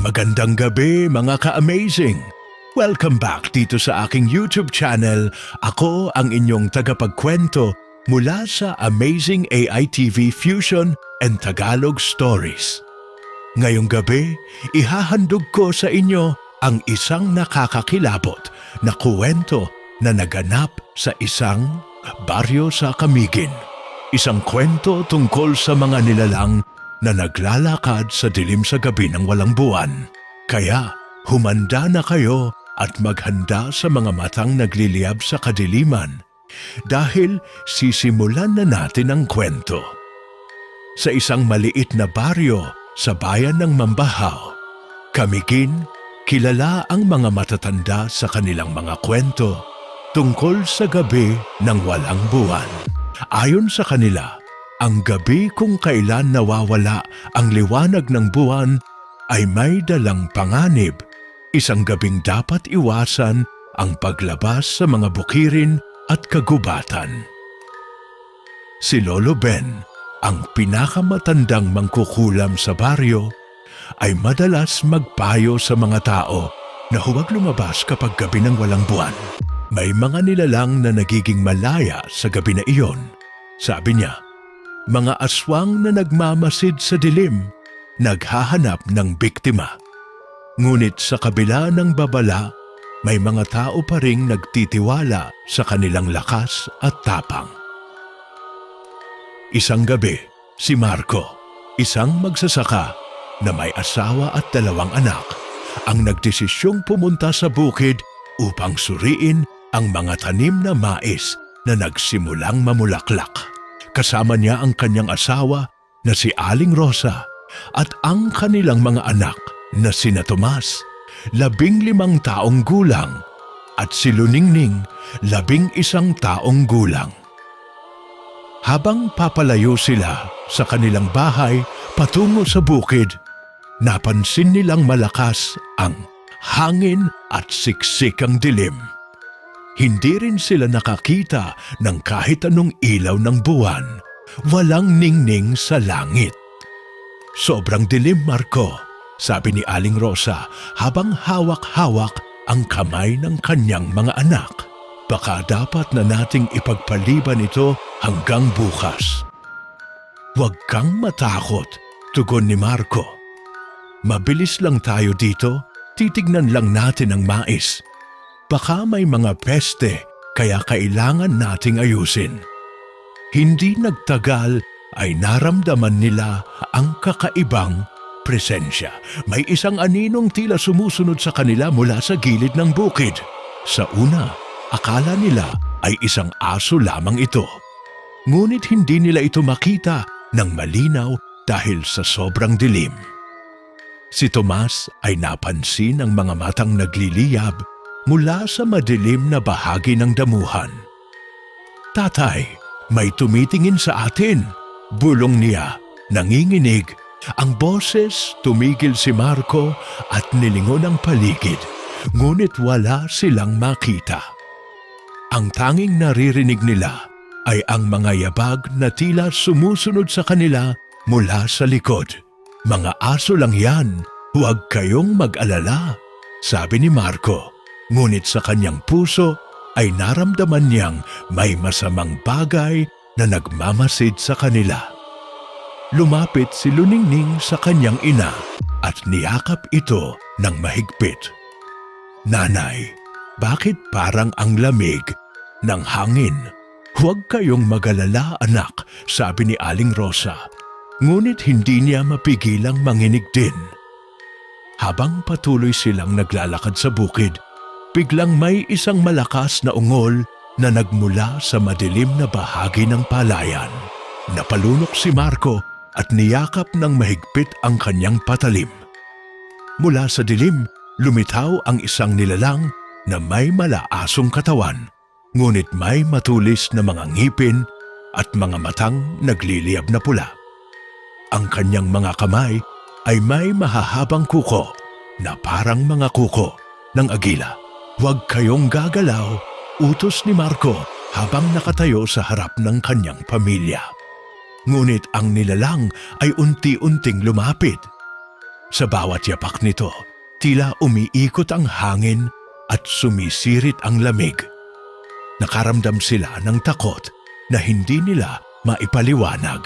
Magandang gabi mga ka-amazing! Welcome back dito sa aking YouTube channel. Ako ang inyong tagapagkwento mula sa Amazing AI TV Fusion and Tagalog Stories. Ngayong gabi, ihahandog ko sa inyo ang isang nakakakilabot na kwento na naganap sa isang baryo sa Camiguin. Isang kwento tungkol sa mga nilalang na naglalakad sa dilim sa gabi ng walang buwan. Kaya humanda na kayo at maghanda sa mga matang nagliliyab sa kadiliman dahil sisimulan na natin ang kwento. Sa isang maliit na baryo sa bayan ng Mambahaw, Camiguin, kilala ang mga matatanda sa kanilang mga kwento tungkol sa gabi ng walang buwan. Ayon sa kanila, ang gabi kung kailan nawawala ang liwanag ng buwan ay may dalang panganib, isang gabing dapat iwasan ang paglabas sa mga bukirin at kagubatan. Si Lolo Ben, ang pinakamatandang mangkukulam sa baryo, ay madalas magpayo sa mga tao na huwag lumabas kapag gabi ng walang buwan. May mga nilalang na nagiging malaya sa gabi na iyon. Sabi niya, mga aswang na nagmamasid sa dilim, naghahanap ng biktima. Ngunit sa kabila ng babala, may mga tao pa ring nagtitiwala sa kanilang lakas at tapang. Isang gabi, si Marco, isang magsasaka na may asawa at 2 anak, ang nagdesisyong pumunta sa bukid upang suriin ang mga tanim na mais na nagsimulang mamulaklak. Kasama niya ang kanyang asawa na si Aling Rosa at ang kanilang mga anak na sina Tomas, 15 taong gulang, at si Luningning, 11 taong gulang. Habang papalayo sila sa kanilang bahay patungo sa bukid, napansin nilang malakas ang hangin at siksik ang dilim. Hindi rin sila nakakita ng kahit anong ilaw ng buwan. Walang ningning sa langit. Sobrang dilim, Marco, sabi ni Aling Rosa habang hawak-hawak ang kamay ng kanyang mga anak. Baka dapat na nating ipagpaliban ito hanggang bukas. Huwag kang matakot, tugon ni Marco. Mabilis lang tayo dito, titignan lang natin ang mais. Baka may mga peste kaya kailangan nating ayusin. Hindi nagtagal ay naramdaman nila ang kakaibang presensya. May isang aninong tila sumusunod sa kanila mula sa gilid ng bukid. Sa una, akala nila ay isang aso lamang ito. Ngunit hindi nila ito makita ng malinaw dahil sa sobrang dilim. Si Tomas ay napansin ng mga matang nagliliyab mula sa madilim na bahagi ng damuhan. Tatay, may tumitingin sa atin, bulong niya, nanginginig. Ang boses, tumigil si Marco at nilingon ang paligid, ngunit wala silang makita. Ang tanging naririnig nila ay ang mga yabag na tila sumusunod sa kanila mula sa likod. Mga aso lang yan, huwag kayong mag-alala, sabi ni Marco. Ngunit sa kanyang puso ay naramdaman niyang may masamang bagay na nagmamasid sa kanila. Lumapit si Luningning sa kanyang ina at niyakap ito ng mahigpit. Nanay, bakit parang ang lamig ng hangin? Huwag kayong mag-alala, anak, sabi ni Aling Rosa. Ngunit hindi niya mapigilang manginig din. Habang patuloy silang naglalakad sa bukid, biglang may isang malakas na ungol na nagmula sa madilim na bahagi ng palayan. Napalunok si Marco at niyakap ng mahigpit ang kanyang patalim. Mula sa dilim, lumitaw ang isang nilalang na may malaasong katawan, ngunit may matulis na mga ngipin at mga matang nagliliyab na pula. Ang kanyang mga kamay ay may mahahabang kuko na parang mga kuko ng agila. Huwag kayong gagalaw, utos ni Marco habang nakatayo sa harap ng kanyang pamilya. Ngunit ang nilalang ay unti-unting lumapit. Sa bawat yapak nito, tila umiikot ang hangin at sumisirit ang lamig. Nakaramdam sila ng takot na hindi nila maipaliwanag.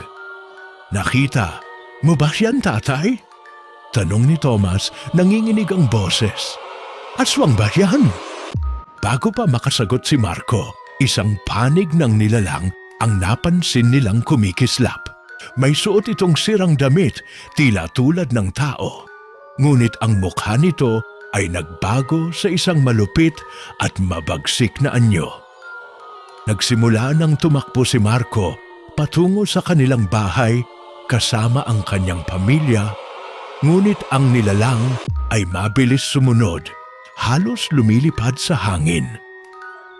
"Nakita mo ba siyan, tatay?" tanong ni Thomas, nanginginig ang boses. "Aswang ba yan?" Bago pa makasagot si Marco, isang panig ng nilalang ang napansin nilang kumikislap. May suot itong sirang damit, tila tulad ng tao. Ngunit ang mukha nito ay nagbago sa isang malupit at mabagsik na anyo. Nagsimula nang tumakbo si Marco patungo sa kanilang bahay kasama ang kanyang pamilya, ngunit ang nilalang ay mabilis sumunod, halos lumilipad sa hangin.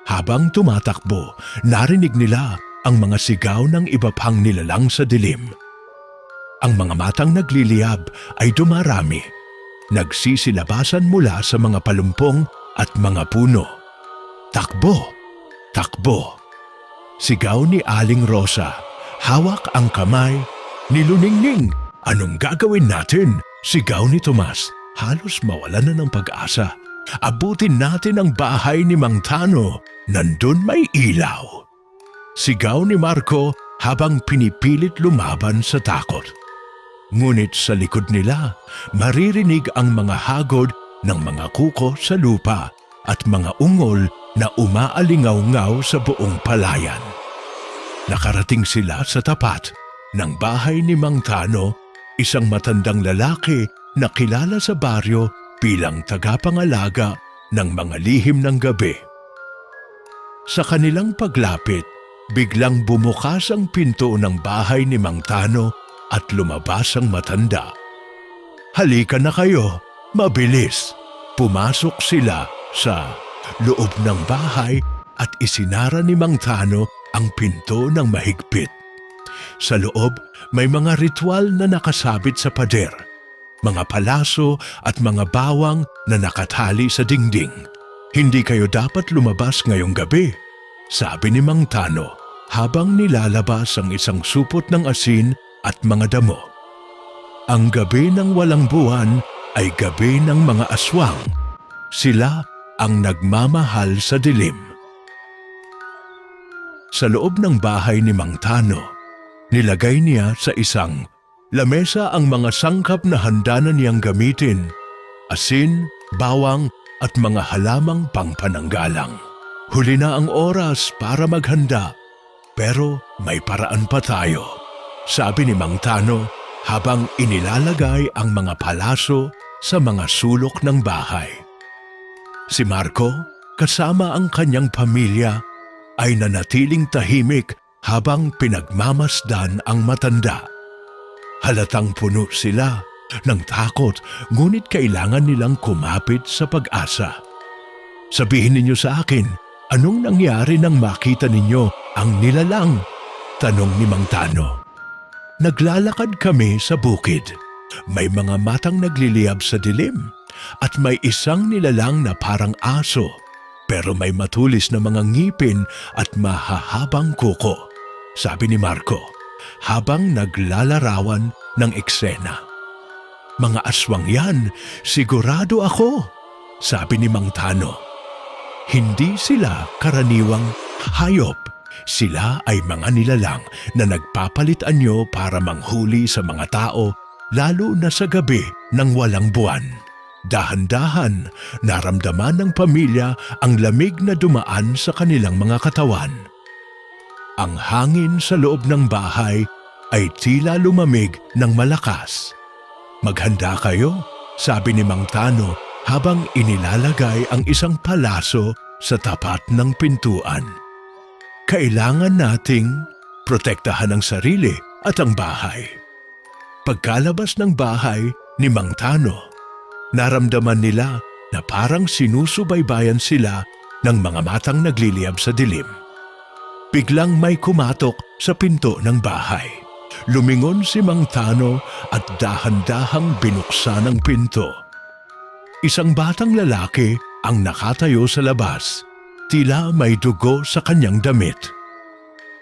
Habang tumatakbo, narinig nila ang mga sigaw ng iba pang nilalang sa dilim. Ang mga matang nagliliyab ay dumarami, nagsisilabasan mula sa mga palumpong at mga puno. "Takbo! Takbo!" Sigaw ni Aling Rosa, hawak ang kamay. "Niluningning, anong gagawin natin?" Sigaw ni Tomas, halos mawalan na ng pag-asa. "Abutin natin ang bahay ni Mang Tano, nandun may ilaw." Sigaw ni Marco habang pinipilit lumaban sa takot. Ngunit sa likod nila, maririnig ang mga hagod ng mga kuko sa lupa at mga ungol na umaalingaw-ngaw sa buong palayan. Nakarating sila sa tapat ng bahay ni Mang Tano, isang matandang lalaki na kilala sa baryo bilang tagapangalaga ng mga lihim ng gabi. Sa kanilang paglapit, biglang bumukas ang pinto ng bahay ni Mang Tano at lumabas ang matanda. "Halika na kayo, mabilis!" Pumasok sila sa loob ng bahay at isinara ni Mang Tano ang pinto ng mahigpit. Sa loob, may mga ritual na nakasabit sa pader, mga palaso at mga bawang na nakatali sa dingding. "Hindi kayo dapat lumabas ngayong gabi," sabi ni Mang Tano habang nilalabas ang isang supot ng asin at mga damo. Ang gabi ng walang buwan ay gabi ng mga aswang. Sila ang nagmamahal sa dilim. Sa loob ng bahay ni Mang Tano, nilagay niya sa isang lamesa ang mga sangkap na handa na niyang gamitin, asin, bawang at mga halamang pangpananggalang. Huli na ang oras para maghanda, pero may paraan pa tayo, sabi ni Mang Tano habang inilalagay ang mga palaso sa mga sulok ng bahay. Si Marco, kasama ang kanyang pamilya, ay nanatiling tahimik habang pinagmamasdan ang matanda. Halatang puno sila ng takot, ngunit kailangan nilang kumapit sa pag-asa. "Sabihin ninyo sa akin, anong nangyari nang makita ninyo ang nilalang?" tanong ni Mang Tano. "Naglalakad kami sa bukid. May mga matang nagliliyab sa dilim at may isang nilalang na parang aso, pero may matulis na mga ngipin at mahahabang kuko," sabi ni Marco habang naglalarawan ng eksena. "Mga aswang yan, sigurado ako," sabi ni Mang Tano. Hindi sila karaniwang hayop. Sila ay mga nilalang na nagpapalit anyo para manghuli sa mga tao, lalo na sa gabi ng walang buwan. Dahan-dahan, naramdaman ng pamilya ang lamig na dumaan sa kanilang mga katawan. Ang hangin sa loob ng bahay ay tila lumamig ng malakas. "Maghanda kayo," sabi ni Mang Tano habang inilalagay ang isang palaso sa tapat ng pintuan. "Kailangan nating protektahan ang sarili at ang bahay." Pagkalabas ng bahay ni Mang Tano, naramdaman nila na parang sinusubaybayan sila ng mga matang nagliliyab sa dilim. Biglang may kumatok sa pinto ng bahay. Lumingon si Mang Tano at dahan-dahang binuksan ang pinto. Isang batang lalaki ang nakatayo sa labas, tila may dugo sa kanyang damit.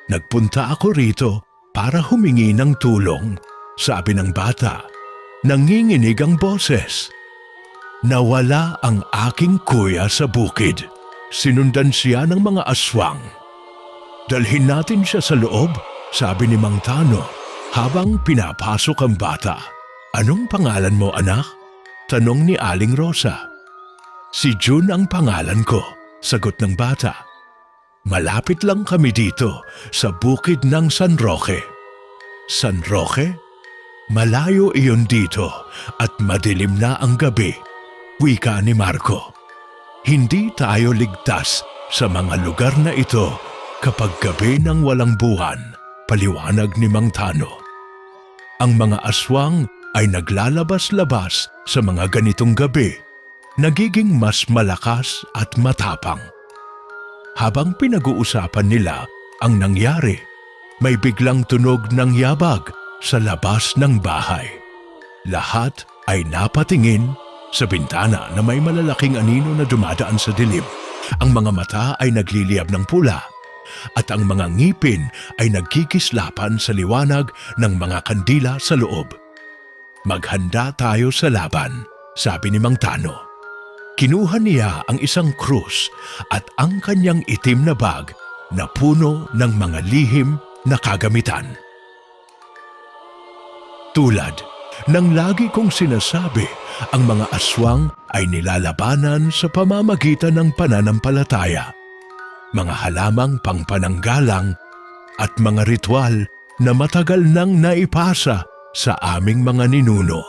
"Nagpunta ako rito para humingi ng tulong," sabi ng bata. nanginginig ang boses. Nawala ang aking kuya sa bukid. Sinundan siya ng mga aswang. Dalhin natin siya sa loob, sabi ni Mang Tano habang pinapasok ang bata. Anong pangalan mo, anak? Tanong ni Aling Rosa. Si June ang pangalan ko, sagot ng bata. Malapit lang kami dito sa bukid ng San Roque. San Roque? Malayo iyon dito at madilim na ang gabi, wika ni Marco. Hindi tayo ligtas sa mga lugar na ito kapag gabi ng walang buwan, paliwanag ni Mang Tano. Ang mga aswang ay naglalabas-labas sa mga ganitong gabi, nagiging mas malakas at matapang. Habang pinag-uusapan nila ang nangyari, may biglang tunog ng yabag sa labas ng bahay. Lahat ay napatingin sa bintana na may malalaking anino na dumadaan sa dilim. Ang mga mata ay nagliliyab ng pula at ang mga ngipin ay nagkikislapan sa liwanag ng mga kandila sa loob. Maghanda tayo sa laban, sabi ni Mang Tano. Kinuha niya ang isang krus at ang kanyang itim na bag na puno ng mga lihim na kagamitan. Tulad ng lagi kong sinasabi, ang mga aswang ay nilalabanan sa pamamagitan ng pananampalataya, mga halamang pangpananggalang at mga ritual na matagal nang naipasa sa aming mga ninuno.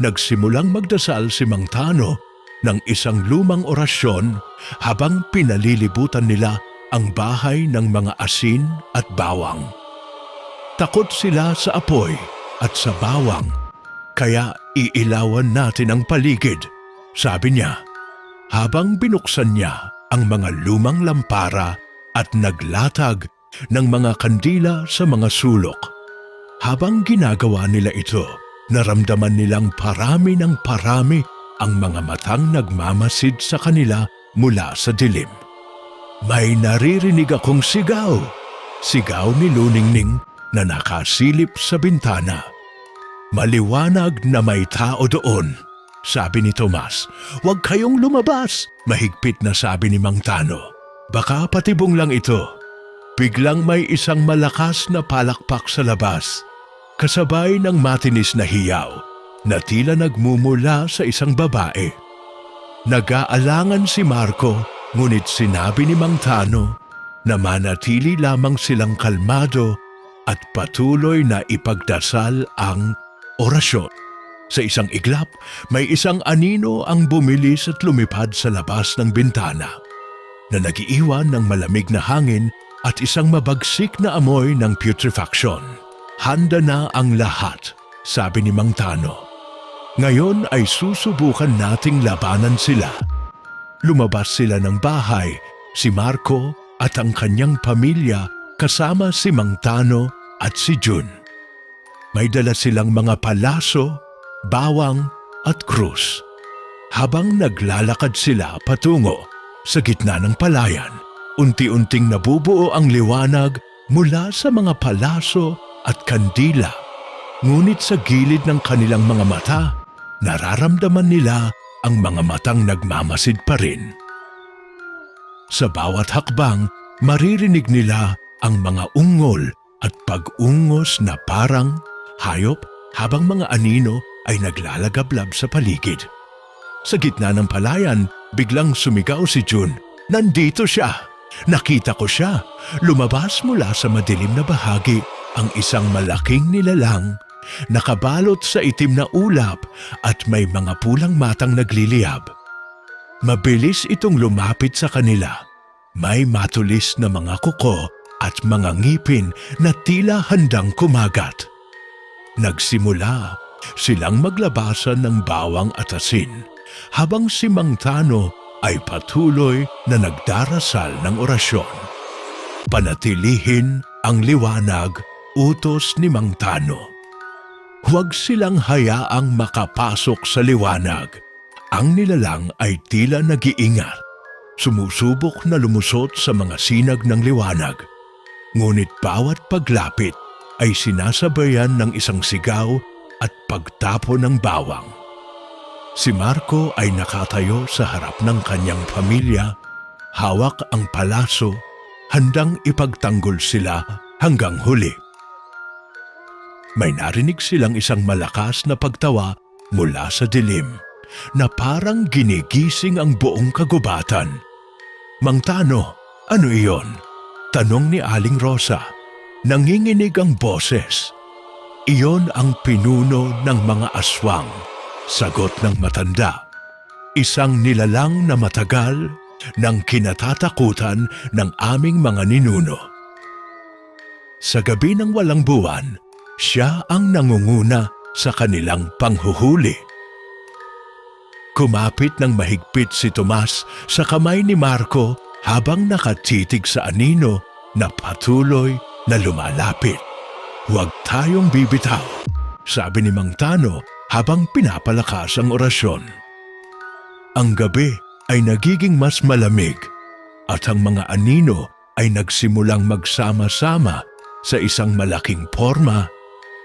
Nagsimulang magdasal si Mang Tano ng isang lumang orasyon habang pinalilibutan nila ang bahay ng mga asin at bawang. Takot sila sa apoy at sa bawang, kaya iilawan natin ang paligid, sabi niya, habang binuksan niya ang mga lumang lampara at naglatag ng mga kandila sa mga sulok. Habang ginagawa nila ito, naramdaman nilang parami ng parami ang mga matang nagmamasid sa kanila mula sa dilim. May naririnig akong sigaw, sigaw ni Luningning na nakasilip sa bintana. Maliwanag na may tao doon, sabi ni Tomas. Huwag kayong lumabas, mahigpit na sabi ni Mang Tano. Baka patibong lang ito. Biglang may isang malakas na palakpak sa labas, kasabay ng matinis na hiyaw na tila nagmumula sa isang babae. Nag-aalangan si Marco, ngunit sinabi ni Mang Tano na manatili lamang silang kalmado at patuloy na ipagdasal ang orasyon. Sa isang iglap, may isang anino ang bumilis at lumipad sa labas ng bintana na nagiiwan ng malamig na hangin at isang mabagsik na amoy ng putrefaction. Handa na ang lahat, sabi ni Mang Tano. Ngayon ay susubukan nating labanan sila. Lumabas sila ng bahay, si Marco at ang kanyang pamilya kasama si Mang Tano at si June. May dala silang mga palaso, bawang at krus. Habang naglalakad sila patungo sa gitna ng palayan, unti-unting nabubuo ang liwanag mula sa mga palaso at kandila. Ngunit sa gilid ng kanilang mga mata, nararamdaman nila ang mga matang nagmamasid pa rin. Sa bawat hakbang, maririnig nila ang mga ungol at pag-ungos na parang hayop habang mga anino ay naglalagablab sa paligid. Sa gitna ng palayan, biglang sumigaw si June. Nandito siya! Nakita ko siya! Lumabas mula sa madilim na bahagi ang isang malaking nilalang, nakabalot sa itim na ulap at may mga pulang matang nagliliyab. Mabilis itong lumapit sa kanila. May matulis na mga kuko at mga ngipin na tila handang kumagat. Nagsimula silang maglabasan ng bawang at asin habang si Mang Tano ay patuloy na nagdarasal ng orasyon. Panatilihin ang liwanag, utos ni Mang Tano. Huwag silang hayaang makapasok sa liwanag. Ang nilalang ay tila nag-iingat, sumusubok na lumusot sa mga sinag ng liwanag. Ngunit bawat paglapit ay sinasabayan ng isang sigaw at pagtapo ng bawang. Si Marco ay nakatayo sa harap ng kanyang pamilya, hawak ang palaso, handang ipagtanggol sila hanggang huli. May narinig silang isang malakas na pagtawa mula sa dilim na parang ginigising ang buong kagubatan. "Mang Tano, ano iyon?" tanong ni Aling Rosa. Nanginginig ang boses. "Iyon ang pinuno ng mga aswang," sagot ng matanda. "Isang nilalang na matagal ng kinatatakutan ng aming mga ninuno." Sa gabi ng walang buwan, siya ang nangunguna sa kanilang panghuhuli. Kumapit ng mahigpit si Tomas sa kamay ni Marco habang nakatitig sa anino na patuloy na lumalapit. "Huwag tayong bibitaw," sabi ni Mang Tano habang pinapalakas ang orasyon. Ang gabi ay nagiging mas malamig at ang mga anino ay nagsimulang magsama-sama sa isang malaking porma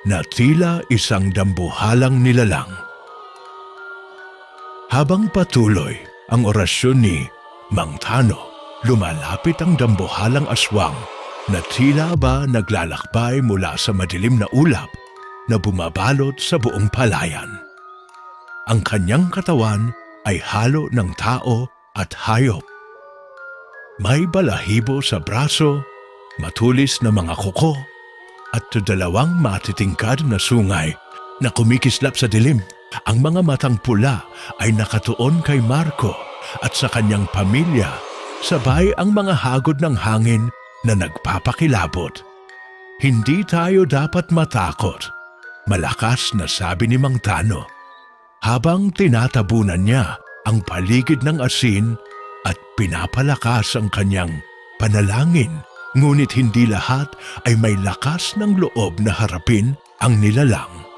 na tila isang dambuhalang nilalang. Habang patuloy ang orasyon ni Mang Tano, lumalapit ang dambuhalang aswang na tila ba naglalakbay mula sa madilim na ulap na bumabalot sa buong palayan. Ang kanyang katawan ay halo ng tao at hayop. May balahibo sa braso, matulis na mga kuko, at dalawang matitingkad na sungay na kumikislap sa dilim. Ang mga matang pula ay nakatuon kay Marco at sa kanyang pamilya, sabay ang mga hagod ng hangin na nagpapakilabot. "Hindi tayo dapat matakot," malakas na sabi ni Mang Tano, habang tinatabunan niya ang paligid ng asin at pinapalakas ang kanyang panalangin. Ngunit hindi lahat ay may lakas ng loob na harapin ang nilalang.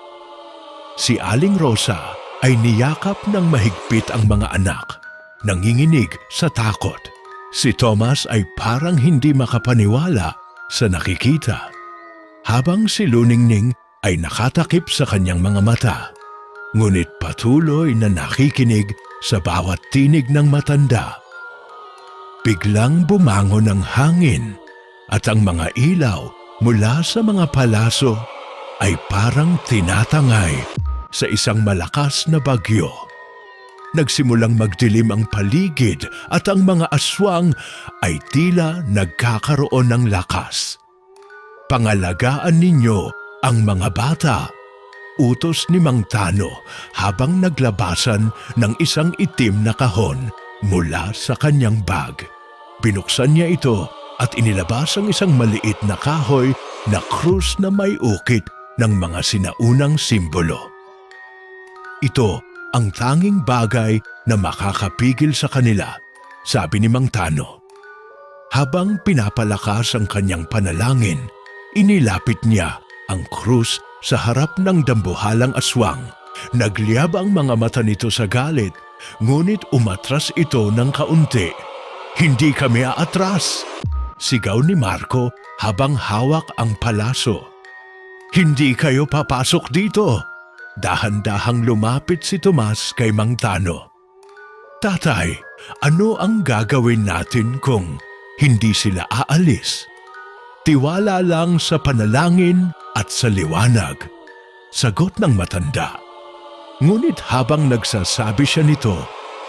Si Aling Rosa ay niyakap ng mahigpit ang mga anak, nanginginig sa takot. Si Tomas ay parang hindi makapaniwala sa nakikita, habang si Luningning ay nakatakip sa kanyang mga mata. Ngunit patuloy na nakikinig sa bawat tinig ng matanda. Biglang bumangon ang hangin at ang mga ilaw mula sa mga palaso ay parang tinatangay sa isang malakas na bagyo. Nagsimulang magdilim ang paligid at ang mga aswang ay tila nagkakaroon ng lakas. "Pangalagaan ninyo ang mga bata," utos ni Mang Tano habang naglabasan ng isang itim na kahon mula sa kanyang bag. Binuksan niya ito at inilabas ang isang maliit na kahoy na krus na may ukit ng mga sinaunang simbolo. "Ito ang tanging bagay na makakapigil sa kanila," sabi ni Mang Tano. Habang pinapalakas ang kanyang panalangin, inilapit niya ang krus sa harap ng dambuhalang aswang. Nagliyab ang mga mata nito sa galit, ngunit umatras ito ng kaunti. "Hindi kami aatras!" sigaw ni Marco habang hawak ang palaso. "Hindi kayo papasok dito!" Dahan-dahang lumapit si Tomas kay Mang Tano. "Tatay, ano ang gagawin natin kung hindi sila aalis?" "Tiwala lang sa panalangin at sa liwanag," sagot ng matanda. Ngunit habang nagsasabi siya nito,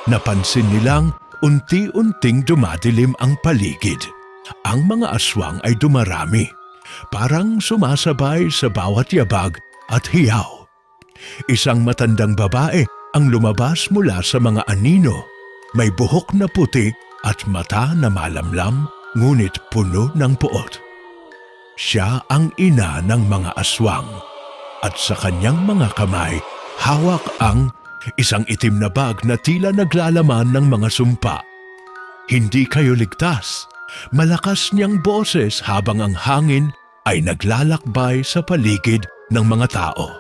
napansin nilang unti-unting dumadilim ang paligid. Ang mga aswang ay dumarami, parang sumasabay sa bawat yabag at hiyaw. Isang matandang babae ang lumabas mula sa mga anino. May buhok na puti at mata na malamlam, ngunit puno ng puot. Siya ang ina ng mga aswang, at sa kanyang mga kamay hawak ang isang itim na bag na tila naglalaman ng mga sumpa. "Hindi kayo ligtas," malakas niyang boses habang ang hangin ay naglalakbay sa paligid ng mga tao.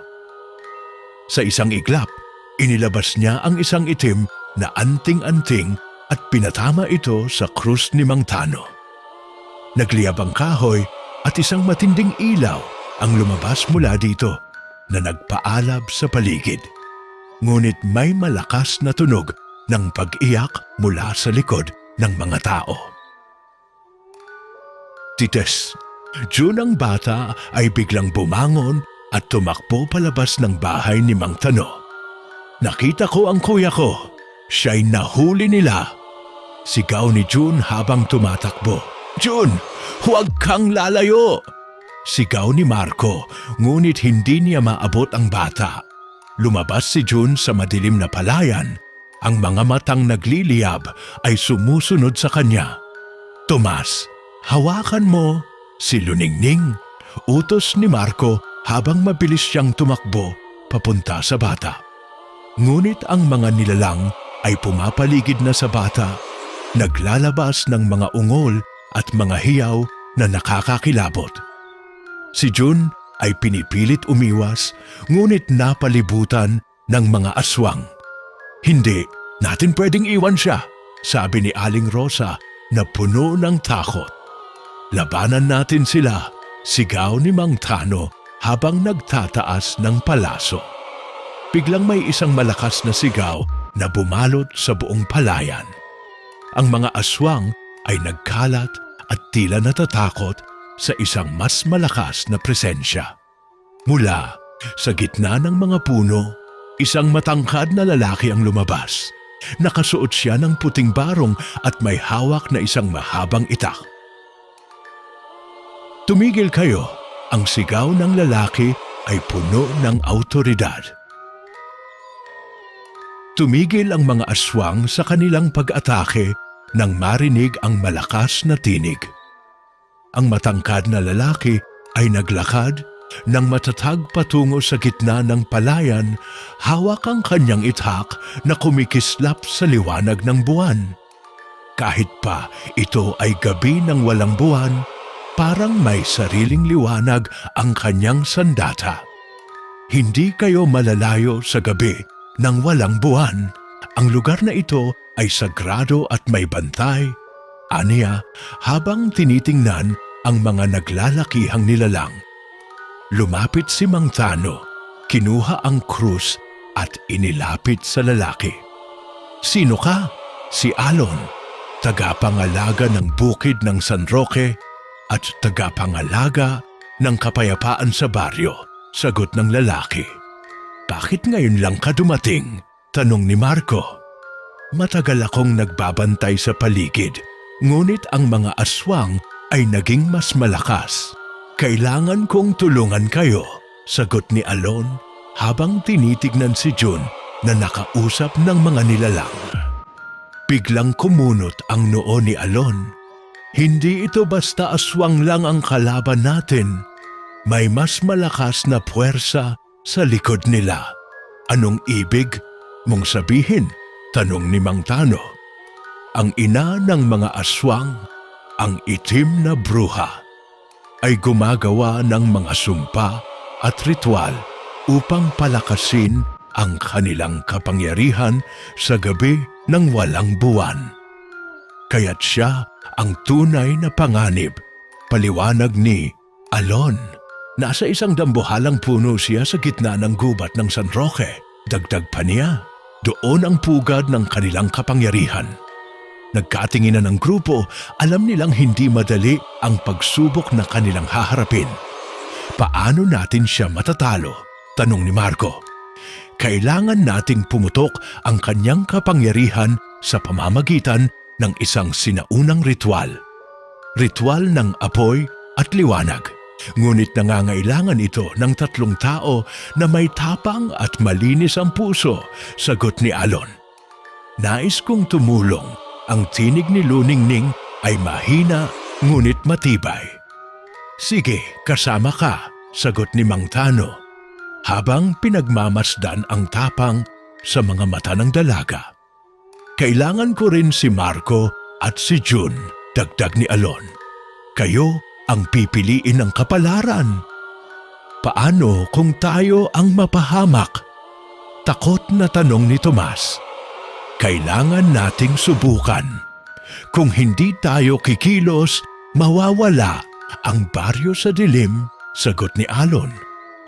Sa isang iglap, inilabas niya ang isang itim na anting-anting at pinatama ito sa krus ni Mang Tano. Nagliyab ang kahoy at isang matinding ilaw ang lumabas mula dito. na nagpaalab sa paligid. Ngunit may malakas na tunog ng pag-iyak mula sa likod ng mga tao. Tites, June ang bata ay biglang bumangon at tumakbo palabas ng bahay ni Mang Tano. Nakita ko ang kuya ko. Siya'y nahuli nila. Sigaw ni June habang tumatakbo. June, huwag kang lalayo! Sigaw ni Marco, ngunit hindi niya maabot ang bata. Lumabas si June sa madilim na palayan. Ang mga matang nagliliyab ay sumusunod sa kanya. Tomas, hawakan mo si Luningning. Utos ni Marco habang mabilis siyang tumakbo papunta sa bata. Ngunit ang mga nilalang ay pumapaligid na sa bata, naglalabas ng mga ungol at mga hiyaw na nakakakilabot. Si June ay pinipilit umiwas, ngunit napalibutan ng mga aswang. Hindi natin pwedeng iwan siya, sabi ni Aling Rosa na puno ng takot. Labanan natin sila, sigaw ni Mang Tano habang nagtataas ng palaso. Biglang may isang malakas na sigaw na bumalot sa buong palayan. Ang mga aswang ay nagkalat at tila natatakot sa isang mas malakas na presensya. Mula sa gitna ng mga puno, isang matangkad na lalaki ang lumabas. Nakasuot siya ng puting barong at may hawak na isang mahabang itak. Tumigil kayo! Ang sigaw ng lalaki ay puno ng awtoridad. Tumigil ang mga aswang sa kanilang pag-atake nang marinig ang malakas na tinig. Ang matangkad na lalaki ay naglakad ng matatag patungo sa gitna ng palayan, hawak ang kanyang itak na kumikislap sa liwanag ng buwan. Kahit pa ito ay gabi ng walang buwan, parang may sariling liwanag ang kanyang sandata. Hindi kayo malalayo sa gabi ng walang buwan. Ang lugar na ito ay sagrado at may bantay. Aniya habang tinitingnan ang mga naglalakihang nilalang. Lumapit si Mang Tano, kinuha ang krus at inilapit sa lalaki. Sino ka? Si Alon, tagapangalaga ng bukid ng San Roque at tagapangalaga ng kapayapaan sa baryo, sagot ng lalaki. Bakit ngayon lang ka dumating? Tanong ni Marco. Matagal akong nagbabantay sa paligid, ngunit ang mga aswang ay naging mas malakas. Kailangan kong tulungan kayo, sagot ni Alon habang tinitignan si June na nakausap ng mga nilalang. Biglang kumunot ang noo ni Alon. Hindi ito basta aswang lang ang kalaban natin. May mas malakas na puwersa sa likod nila. Anong ibig mong sabihin? Tanong ni Mang Tano. Ang ina ng mga aswang, ang itim na bruha, ay gumagawa ng mga sumpa at ritual upang palakasin ang kanilang kapangyarihan sa gabi ng walang buwan. Kaya't siya ang tunay na panganib, paliwanag ni Alon. Nasa isang dambuhalang puno siya sa gitna ng gubat ng San Roque. Dagdag pa niya, doon ang pugad ng kanilang kapangyarihan. Nagkatinginan ng grupo, alam nilang hindi madali ang pagsubok na kanilang haharapin. Paano natin siya matatalo? Tanong ni Marco. Kailangan nating pumutok ang kanyang kapangyarihan sa pamamagitan ng isang sinaunang ritual. Ritual ng apoy at liwanag. Ngunit nangangailangan ito ng 3 tao na may tapang at malinis ang puso, sagot ni Alon. Nais kong tumulong. Ang tinig ni Luningning ay mahina ngunit matibay. Sige, kasama ka, sagot ni Mang Tano, habang pinagmamasdan ang tapang sa mga mata ng dalaga. Kailangan ko rin si Marco at si June, dagdag ni Alon. Kayo ang pipiliin ng kapalaran. Paano kung tayo ang mapahamak? Takot na tanong ni Tomas. Kailangan nating subukan. Kung hindi tayo kikilos, mawawala ang baryo sa dilim, sagot ni Alon.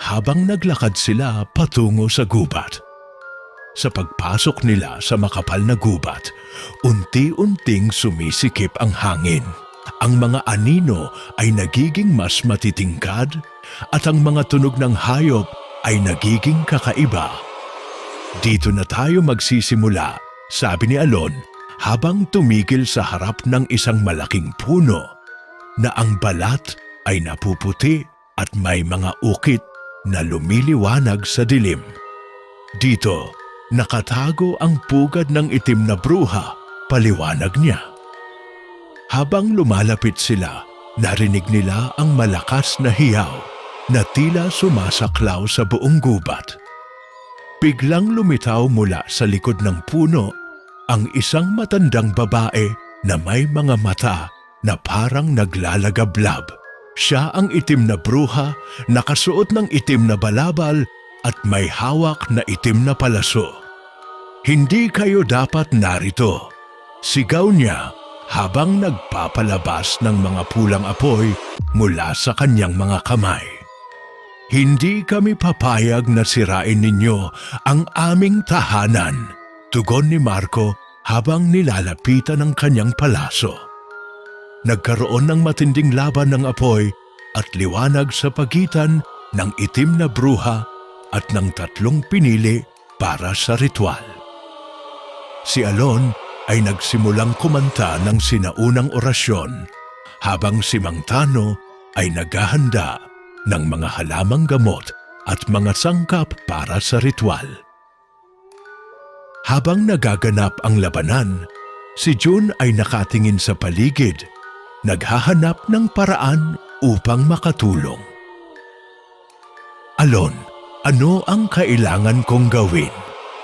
habang naglakad sila patungo sa gubat. Sa pagpasok nila sa makapal na gubat, unti-unting sumisikip ang hangin. Ang mga anino ay nagiging mas matitingkad at ang mga tunog ng hayop ay nagiging kakaiba. Dito na tayo magsisimula, sabi ni Alon habang tumigil sa harap ng isang malaking puno na ang balat ay napuputi at may mga ukit na lumiliwanag sa dilim. Dito, nakatago ang pugad ng itim na bruha, paliwanag niya. Habang lumalapit sila, narinig nila ang malakas na hiyaw na tila sumasaklaw sa buong gubat. Biglang lumitaw mula sa likod ng puno ang isang matandang babae na may mga mata na parang naglalagablab. Siya ang itim na bruha, nakasuot ng itim na balabal at may hawak na itim na palaso. "Hindi kayo dapat narito," sigaw niya habang nagpapalabas ng mga pulang apoy mula sa kanyang mga kamay. "Hindi kami papayag na sirain ninyo ang aming tahanan," tugon ni Marco habang nilalapitan ang kanyang palaso. Nagkaroon ng matinding laban ng apoy at liwanag sa pagitan ng itim na bruha at ng tatlong pinili para sa ritual. Si Alon ay nagsimulang kumanta ng sinaunang orasyon habang si Mang Tano ay naghahanda ng mga halamang gamot at mga sangkap para sa ritual. Habang nagaganap ang labanan, si June ay nakatingin sa paligid, naghahanap ng paraan upang makatulong. "Alon, ano ang kailangan kong gawin?"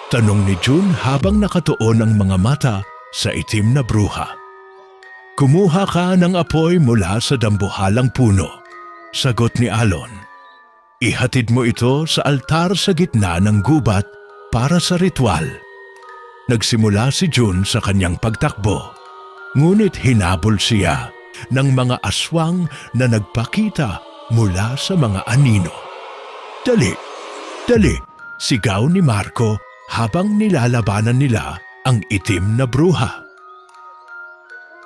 tanong ni June habang nakatuon ang mga mata sa itim na bruha. "Kumuha ka ng apoy mula sa dambuhalang puno," sagot ni Alon. "Ihatid mo ito sa altar sa gitna ng gubat para sa ritual." Nagsimula si June sa kanyang pagtakbo, ngunit hinabol siya ng mga aswang na nagpakita mula sa mga anino. "Dali! Dali!" sigaw ni Marco habang nilalabanan nila ang itim na bruha.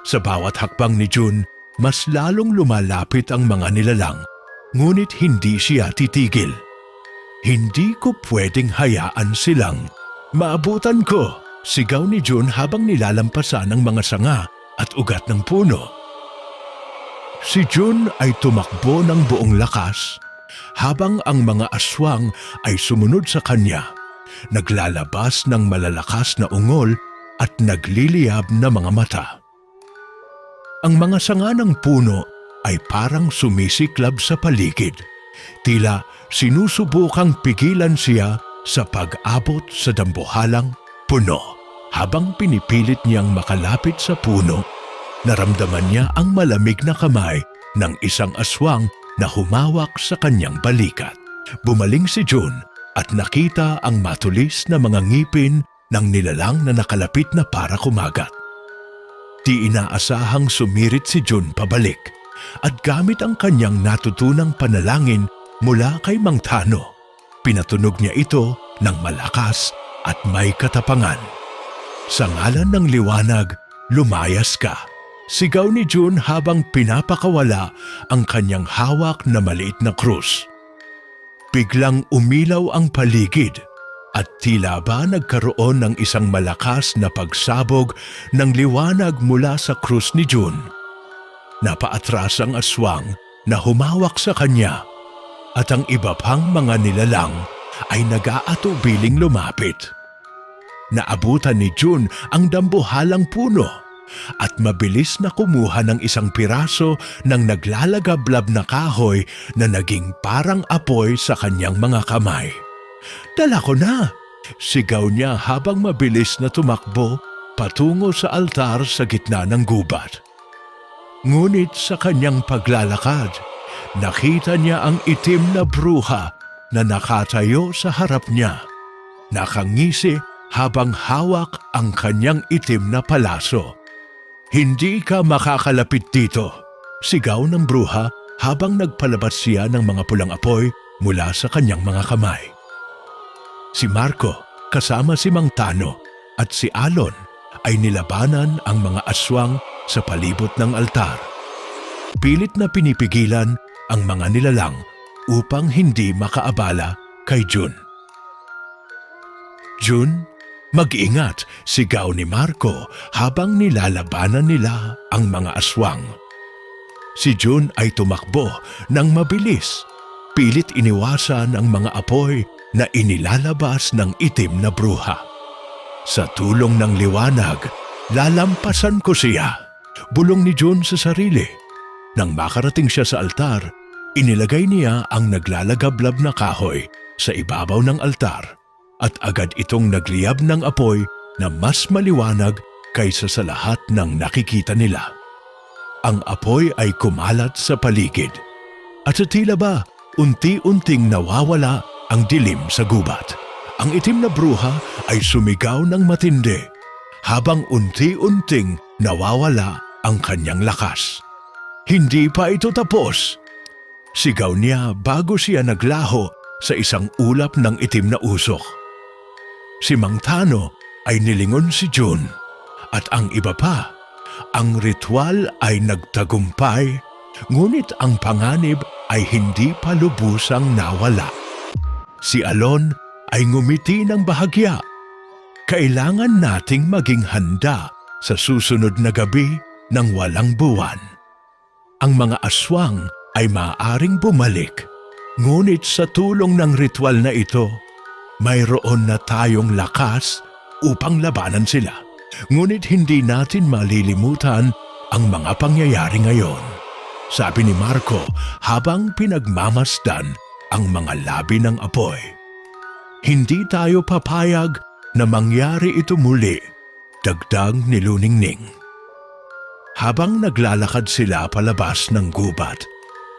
Sa bawat hakbang ni June, mas lalong lumalapit ang mga nilalang, ngunit hindi siya titigil. "Hindi ko pwedeng hayaan silang maabutan ko," sigaw ni June habang nilalampasan ang mga sanga at ugat ng puno. Si June ay tumakbo ng buong lakas habang ang mga aswang ay sumunod sa kanya, naglalabas ng malalakas na ungol at nagliliyab na mga mata. Ang mga sanga ng puno ay parang sumisiklab sa paligid, tila sinusubukang pigilan siya sa pag-abot sa dambuhalang puno. Habang pinipilit niyang makalapit sa puno, naramdaman niya ang malamig na kamay ng isang aswang na humawak sa kanyang balikat. Bumaling si June at nakita ang matulis na mga ngipin ng nilalang na nakalapit na para kumagat. Di inaasahang sumirit si June pabalik at gamit ang kanyang natutunang panalangin mula kay Mang Tano, pinatunog niya ito ng malakas at may katapangan. "Sa ngalan ng liwanag, lumayas ka," sigaw ni June habang pinapakawala ang kanyang hawak na maliit na krus. Biglang umilaw ang paligid at tila ba nagkaroon ng isang malakas na pagsabog ng liwanag mula sa krus ni June. Napaatras ang aswang na humawak sa kanya at ang iba pang mga nilalang ay nag-aatubiling lumapit. Naabutan ni June ang dambuhalang puno at mabilis na kumuha ng isang piraso ng naglalagablab na kahoy na naging parang apoy sa kanyang mga kamay. "Dala ko na!" sigaw niya habang mabilis na tumakbo patungo sa altar sa gitna ng gubat. Ngunit sa kanyang paglalakad, nakita niya ang itim na bruha na nakatayo sa harap niya. Nakangisi habang hawak ang kanyang itim na palaso. "Hindi ka makakalapit dito," sigaw ng bruha habang nagpalabas siya ng mga pulang apoy mula sa kanyang mga kamay. Si Marco kasama si Mang Tano at si Alon ay nilabanan ang mga aswang sa palibot ng altar. Pilit na pinipigilan ang mga nilalang upang hindi makaabala kay Jun. Jun, mag-ingat, sigaw ni Marco habang nilalabanan nila ang mga aswang. Si Jun ay tumakbo ng mabilis. Pilit iniwasan ang mga apoy na inilalabas ng itim na bruha. Sa tulong ng liwanag, lalampasan ko siya. Bulong ni Jun sa sarili. Nang makarating siya sa altar, inilagay niya ang naglalagablab na kahoy sa ibabaw ng altar at agad itong nagliyab ng apoy na mas maliwanag kaysa sa lahat ng nakikita nila. Ang apoy ay kumalat sa paligid at sa tila ba unti-unting nawawala ang dilim sa gubat. Ang itim na bruha ay sumigaw ng matindi habang unti-unting nawawala ang kanyang lakas. Hindi pa ito tapos. Sigaw niya bago siya naglaho sa isang ulap ng itim na usok. Si Mang Tano ay nilingon si Jun at ang iba pa. Ang ritual ay nagtagumpay, ngunit ang panganib ay hindi pa lubusang nawala. Si Alon ay ngumiti ng bahagya. Kailangan nating maging handa sa susunod na gabi ng walang buwan. Ang mga aswang ay maaaring bumalik, ngunit sa tulong ng ritual na ito, mayroon na tayong lakas upang labanan sila. Ngunit hindi natin malilimutan ang mga pangyayari ngayon, sabi ni Marco habang pinagmamasdan ang mga labi ng apoy. Hindi tayo papayag na mangyari ito muli, dagdag ni Luningning. Habang naglalakad sila palabas ng gubat,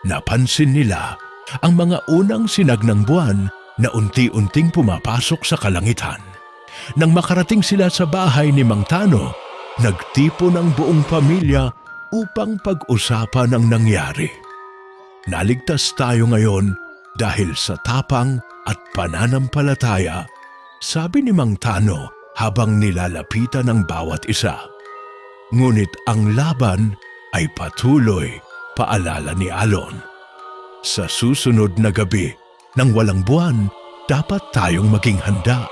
napansin nila ang mga unang sinag ng buwan na unti-unting pumapasok sa kalangitan. Nang makarating sila sa bahay ni Mang Tano, nagtipon ang buong pamilya upang pag-usapan ang nangyari. Naligtas tayo ngayon dahil sa tapang at pananampalataya, sabi ni Mang Tano habang nilalapitan ang bawat isa. Ngunit ang laban ay patuloy, paalala ni Alon. Sa susunod na gabi ng walang buwan, dapat tayong maging handa,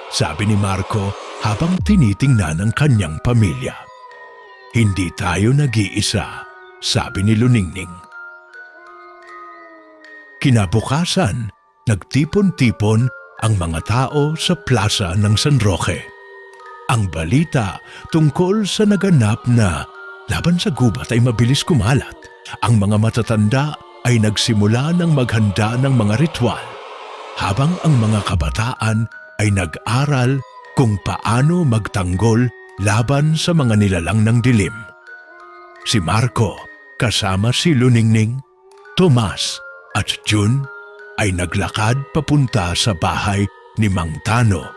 sabi ni Marco habang tinitingnan ang kanyang pamilya. Hindi tayo nag-iisa, sabi ni Luningning. Kinabukasan, nagtipon-tipon ang mga tao sa plaza ng San Roque. Ang balita tungkol sa naganap na laban sa gubat ay mabilis kumalat. Ang mga matatanda ay nagsimula ng maghanda ng mga ritual, habang ang mga kabataan ay nag-aral kung paano magtanggol laban sa mga nilalang ng dilim. Si Marco, kasama si Luningning, Tomas at Jun ay naglakad papunta sa bahay ni Mang Tano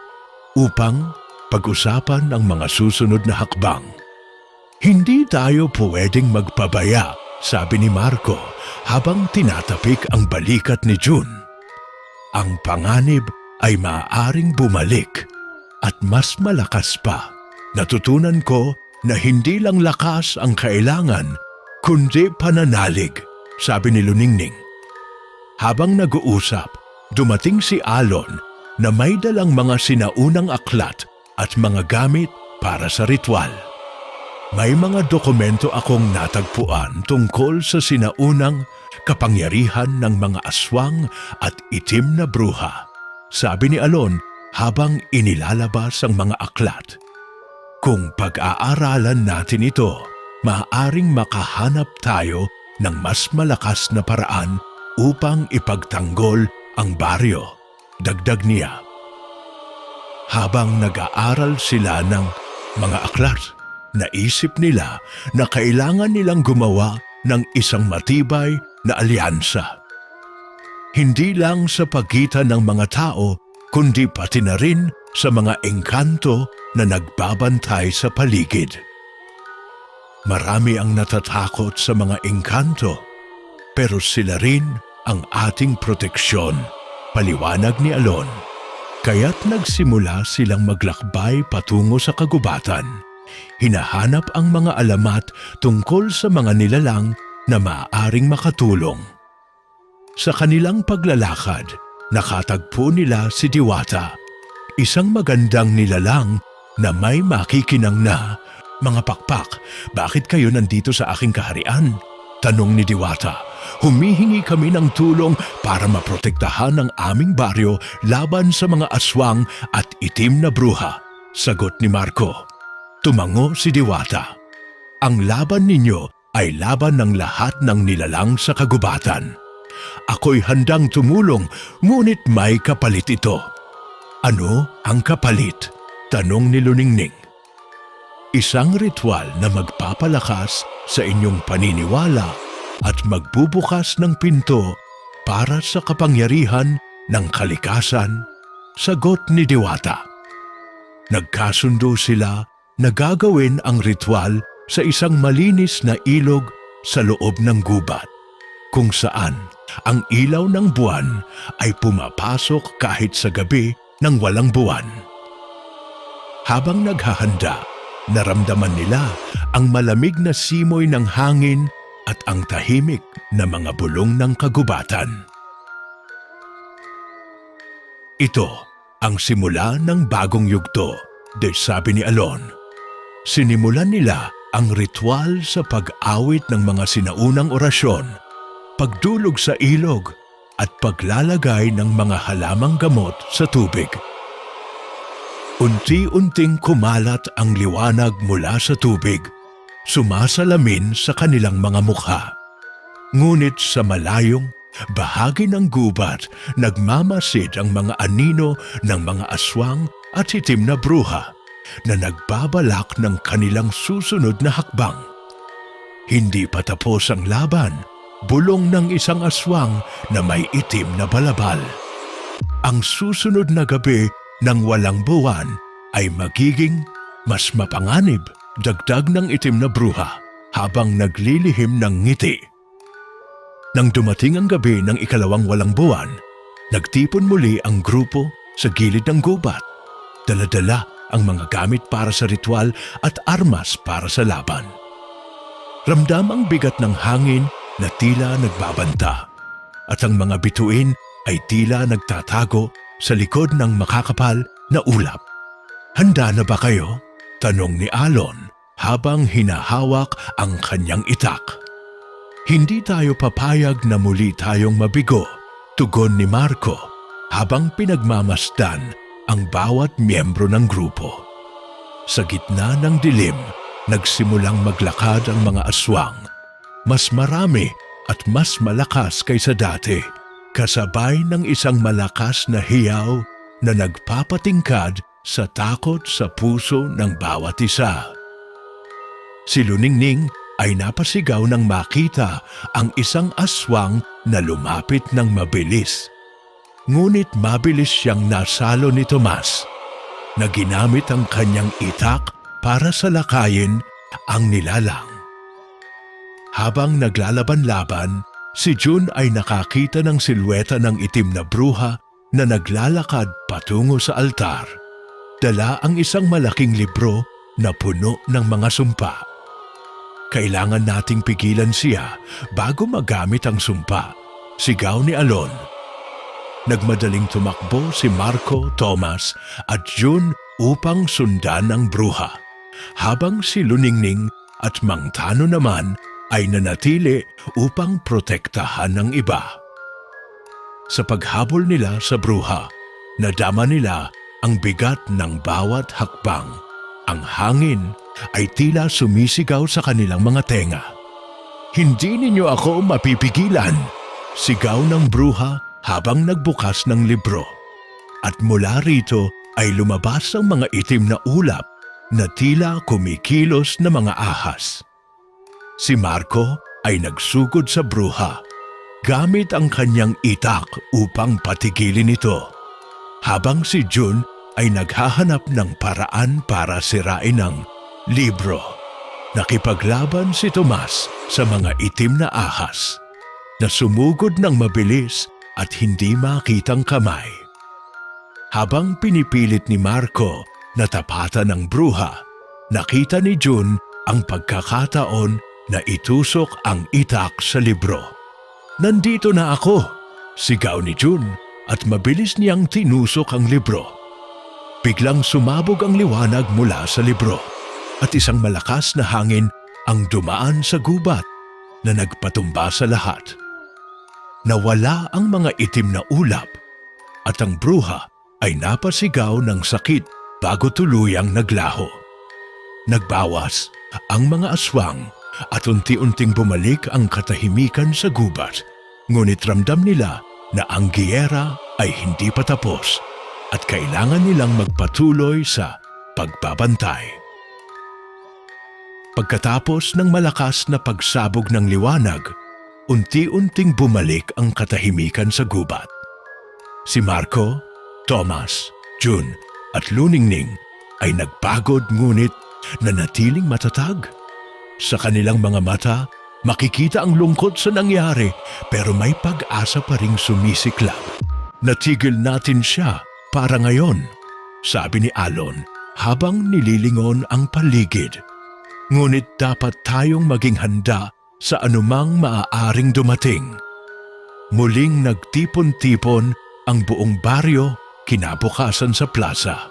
upang pag-usapan ang mga susunod na hakbang. Hindi tayo pwedeng magpabaya, sabi ni Marco habang tinatapik ang balikat ni Jun. Ang panganib ay maaaring bumalik at mas malakas pa. Natutunan ko na hindi lang lakas ang kailangan, kundi pananalig, sabi ni Luningning. Habang nag-uusap, dumating si Alon na may dalang mga sinaunang aklat at mga gamit para sa ritual. May mga dokumento akong natagpuan tungkol sa sinaunang kapangyarihan ng mga aswang at itim na bruha, sabi ni Alon habang inilalabas ang mga aklat. Kung pag-aaralan natin ito, maaaring makahanap tayo ng mas malakas na paraan upang ipagtanggol ang baryo, dagdag niya. Habang nag-aaral sila ng mga aklat, naisip nila na kailangan nilang gumawa ng isang matibay na alyansa. Hindi lang sa pagitan ng mga tao, kundi pati na rin sa mga engkanto na nagbabantay sa paligid. Marami ang natatakot sa mga engkanto, pero sila rin ang ating proteksyon, paliwanag ni Alon. Kaya't nagsimula silang maglakbay patungo sa kagubatan. Hinahanap ang mga alamat tungkol sa mga nilalang na maaaring makatulong. Sa kanilang paglalakad, nakatagpo nila si Diwata, isang magandang nilalang na may makikinang na, "Mga pakpak, bakit kayo nandito sa aking kaharian?" Tanong ni Diwata. "Humihingi kami ng tulong para maprotektahan ang aming baryo laban sa mga aswang at itim na bruha," sagot ni Marco. Tumango si Diwata. "Ang laban ninyo ay laban ng lahat ng nilalang sa kagubatan. Ako'y handang tumulong, ngunit may kapalit ito." "Ano ang kapalit?" tanong ni Luningning. "Isang ritual na magpapalakas sa inyong paniniwala at magbubukas ng pinto para sa kapangyarihan ng kalikasan," sagot ni Diwata. Nagkasundo sila na gagawin ang ritual sa isang malinis na ilog sa loob ng gubat, kung saan ang ilaw ng buwan ay pumapasok kahit sa gabi ng walang buwan. Habang naghahanda, naramdaman nila ang malamig na simoy ng hangin at ang tahimik na mga bulong ng kagubatan. Ito ang simula ng bagong yugto, sabi ni Alon. Sinimulan nila ang ritual sa pag-awit ng mga sinaunang orasyon, pagdulog sa ilog at paglalagay ng mga halamang gamot sa tubig. Unti-unting kumalat ang liwanag mula sa tubig, sumasalamin sa kanilang mga mukha. Ngunit sa malayong bahagi ng gubat, nagmamasid ang mga anino ng mga aswang at itim na bruha na nagbabalak ng kanilang susunod na hakbang. Hindi pa tapos ang laban, bulong ng isang aswang na may itim na balabal. Ang susunod na gabi ng walang buwan ay magiging mas mapanganib, dagdag ng itim na bruha habang naglilihim ng ngiti. Nang dumating ang gabi ng ikalawang walang buwan, nagtipon muli ang grupo sa gilid ng gubat. Dala-dala ang mga gamit para sa ritual at armas para sa laban. Ramdam ang bigat ng hangin na tila nagbabanta at ang mga bituin ay tila nagtatago sa likod ng makakapal na ulap. "Handa na ba kayo?" tanong ni Alon habang hinahawak ang kanyang itak. "Hindi tayo papayag na muli tayong mabigo," tugon ni Marco habang pinagmamasdan ang bawat miyembro ng grupo. Sa gitna ng dilim, nagsimulang maglakad ang mga aswang. Mas marami at mas malakas kaysa dati, kasabay ng isang malakas na hiyaw na nagpapatingkad sa takot sa puso ng bawat isa. Si Luningning ay napasigaw nang makita ang isang aswang na lumapit ng mabilis. Ngunit mabilis siyang nasalo ni Tomas na ginamit ang kanyang itak para salakayin ang nilalang. Habang naglalaban-laban, si June ay nakakita ng silweta ng itim na bruha na naglalakad patungo sa altar. Dala ang isang malaking libro na puno ng mga sumpa. "Kailangan nating pigilan siya bago magamit ang sumpa," sigaw ni Alon. Nagmadaling tumakbo si Marco, Thomas at June upang sundan ang bruha, habang si Luningning at Mang Tano naman ay nanatili upang protektahan ang iba. Sa paghabol nila sa bruha, nadama nila ang bigat ng bawat hakbang. Ang hangin ay tila sumisigaw sa kanilang mga tenga. "Hindi ninyo ako mapipigilan!" sigaw ng bruha habang nagbukas ng libro. At mula rito ay lumabas ang mga itim na ulap na tila kumikilos na mga ahas. Si Marco ay nagsugod sa bruha gamit ang kanyang itak upang patigilin ito, habang si June ay naghahanap ng paraan para sirain ang libro. Nakipaglaban si Tomas sa mga itim na ahas. na sumugod ng mabilis at hindi makitang kamay. Habang pinipilit ni Marco na tapatan ng bruha, nakita ni June ang pagkakataon na itusok ang itak sa libro. "Nandito na ako!" sigaw ni June at mabilis niyang tinusok ang libro. Biglang sumabog ang liwanag mula sa libro at isang malakas na hangin ang dumaan sa gubat na nagpatumba sa lahat. Nawala ang mga itim na ulap at ang bruha ay napasigaw ng sakit bago tuluyang naglaho. Nagbawas ang mga aswang at unti-unting bumalik ang katahimikan sa gubat, ngunit ramdam nila na ang giyera ay hindi pa tapos at kailangan nilang magpatuloy sa pagbabantay. Pagkatapos ng malakas na pagsabog ng liwanag, unti-unting bumalik ang katahimikan sa gubat. Si Marco, Thomas, June at Luningning ay nagpagod ngunit nanatiling matatag. Sa kanilang mga mata, makikita ang lungkot sa nangyari pero may pag-asa pa ring sumisiklab. "Natigil natin siya para ngayon," sabi ni Alon habang nililingon ang paligid. "Ngunit dapat tayong maging handa sa anumang maaaring dumating." Muling nagtipon-tipon ang buong baryo kinabukasan sa plaza.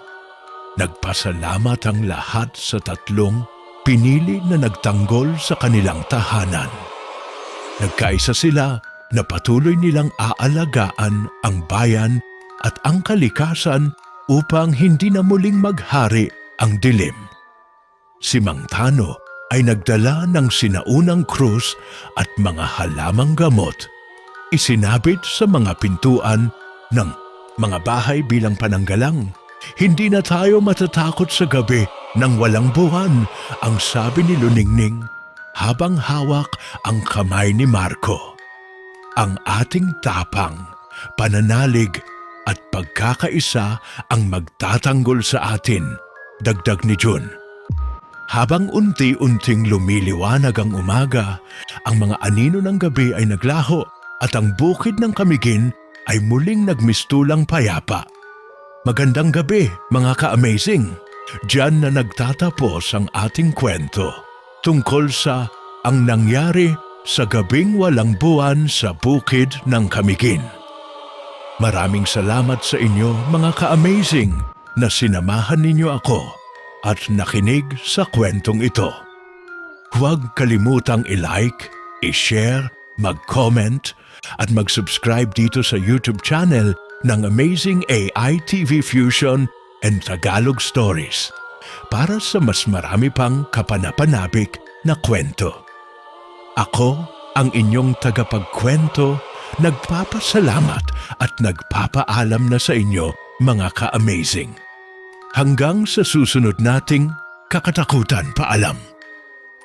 Nagpasalamat ang lahat sa tatlong pinili na nagtanggol sa kanilang tahanan. Nagkaisa sila na patuloy nilang aalagaan ang bayan at ang kalikasan upang hindi na muling maghari ang dilim. Si Mang Tano ay nagdala ng sinaunang krus at mga halamang gamot. Isinabit sa mga pintuan ng mga bahay bilang pananggalang. "Hindi na tayo matatakot sa gabi nang walang buwan," ang sabi ni Luningning habang hawak ang kamay ni Marco. "Ang ating tapang, pananalig at pagkakaisa ang magtatanggol sa atin," dagdag ni June. Habang unti-unting lumiliwanag ang umaga, ang mga anino ng gabi ay naglaho at ang bukid ng Kamigin ay muling nagmistulang payapa. Magandang gabi, mga ka-amazing! Diyan na nagtatapos ang ating kwento tungkol sa ang nangyari sa gabing walang buwan sa bukid ng Kamigin. Maraming salamat sa inyo, mga ka-amazing, na sinamahan ninyo ako at nakinig sa kwentong ito. Huwag kalimutang i-like, i-share, mag-comment at mag-subscribe dito sa YouTube channel ng Amazing AI TV Fusion and Tagalog Stories para sa mas marami pang kapanapanabik na kwento. Ako, ang inyong tagapagkwento, nagpapasalamat at nagpapaalam na sa inyo, mga ka-amazing. Hanggang sa susunod nating kakatakutan, paalam.